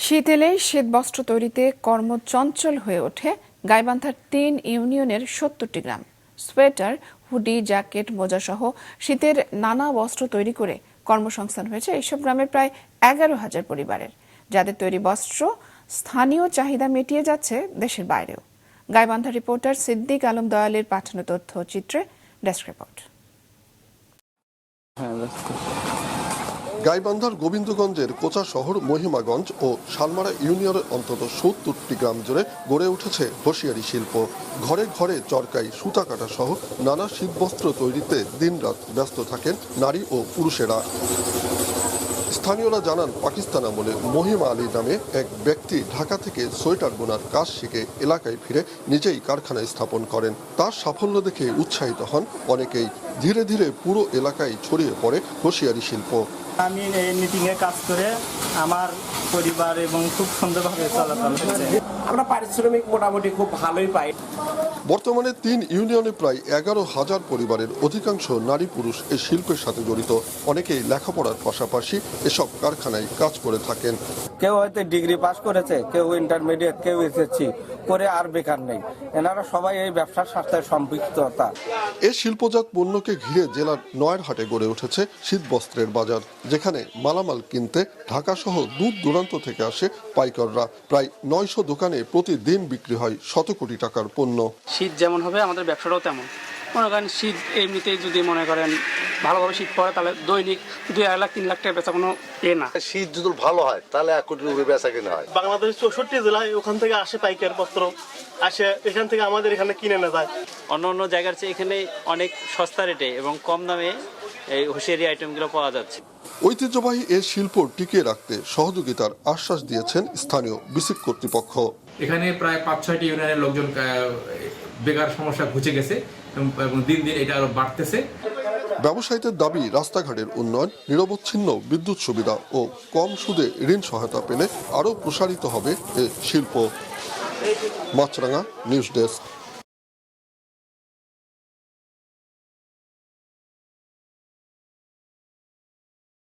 শীত এলেই শীতবস্ত্র তৈরিতে কর্মচঞ্চল হয়ে ওঠে গাইবান্ধার ৩ ইউনিয়নের ৭০টি গ্রাম। সোয়েটার, হুডি, জ্যাকেট, মোজাসহ শীতের নানা বস্ত্র তৈরি করে কর্মসংস্থান হয়েছে এইসব গ্রামের প্রায় ১১,০০০ পরিবারের, যাদের তৈরি বস্ত্র স্থানীয় চাহিদা মিটিয়ে যাচ্ছে দেশের বাইরেও। গাইবান্ধা রিপোর্টার সিদ্দিক আলম দয়ালের পাঠানো তথ্যচিত্রে ডেস্ক রিপোর্ট। গাইবান্ধার গোবিন্দগঞ্জের কোচা শহর, মহিমাগঞ্জ ও শালমারা ইউনিয়নের অন্তত ৭০টি গ্রাম জুড়ে গড়ে উঠেছে হোসিয়ারি শিল্প। ঘরে ঘরে চরকাই, সুতা কাটা সহ নানা শীতবস্ত্র তৈরিতে দিনরাত ব্যস্ত থাকেন নারী ও পুরুষেরা। স্থানীয়রা জানান, পাকিস্তান আমলে মহিমা আলী নামে এক ব্যক্তি ঢাকা থেকে সোয়েটার বোনার কাজ শিখে এলাকায় ফিরে নিজেই কারখানা স্থাপন করেন। তার সাফল্য দেখে উৎসাহিত হন অনেকেই। ধীরে ধীরে পুরো এলাকায় ছড়িয়ে পড়ে হোসিয়ারি শিল্প। আমি এই নিটিংয়ে কাজ করে আমার পরিবার এবং খুব সুন্দরভাবে চলাচল করছে। আমরা পারিশ্রমিক মোটামুটি খুব ভালোই পাই। বর্তমানে ৩ ইউনিয়নে প্রায় ১১,০০০ পরিবারের অধিকাংশ নারী পুরুষ এই শিল্পের সাথে জড়িত। অনেকেই লেখাপড়ার পাশাপাশি এসব কারখানায় কাজ করে থাকেন। কেউ হয়তো ডিগ্রি পাস করেছে, কেউ ইন্টারমিডিয়েট, কেউ এসএসসি করে আর বেকার নেই। এনারা সবাই এই ব্যবসার সাথে সম্পৃক্ততা। এই শিল্পজাত পণ্যকে ঘিরে জেলার নয়ারহাটে গড়ে উঠেছে শীতবস্ত্রের বাজার, যেখানে মালামাল কিনতে ঢাকা সহ দূর দূরান্ত থেকে আসে পাইকাররা। প্রায় ৯০০ দোকানে প্রতিদিন বিক্রি হয় শত কোটি টাকার পণ্য। শীত যেমন হবে আমাদের ব্যবসাটাও তেমন। মনে করেন শীত এমনিতেই যদি মনে করেন ভালোভাবে শীত পড়ে, তাহলে দৈনিক ২-২.৫ লাখ ৩ লাখ টাকা বেচা কোনো না। শীত যদি ভালো হয় তাহলে ১ কোটির উপরে বেচা কিনা হয়। বাংলাদেশের ৬৪ জেলায় ওখান থেকে আসে পাইকার পত্র আসে, এখান থেকে আমাদের এখানে কিনে না যায়। অন্য অন্য জায়গার চেয়ে এখানে অনেক সস্তা রেটে এবং কম দামে এই হোসিয়ারি আইটেমগুলো পাওয়া যাচ্ছে। ঐতিহ্যবাহী এই শিল্প টিকিয়ে রাখতে সহযোগিতার আশ্বাস দিয়েছেন স্থানীয় বিসিক কর্তৃপক্ষ। এখানে প্রায় ৫-৬টি ইউনিয়নের লোকজন বেকার সমস্যা ঘুচে গেছে এবং দিন দিন এটা আরো বাড়তেছে। ব্যবসায়ীদের দাবি, রাস্তাঘাটের উন্নয়ন, নিরবচ্ছিন্ন বিদ্যুৎ সুবিধা ও কম সুদে ঋণ সহায়তা পেলে আরও প্রসারিত হবে এ শিল্প। মাছরাঙা নিউজ ডেস্ক।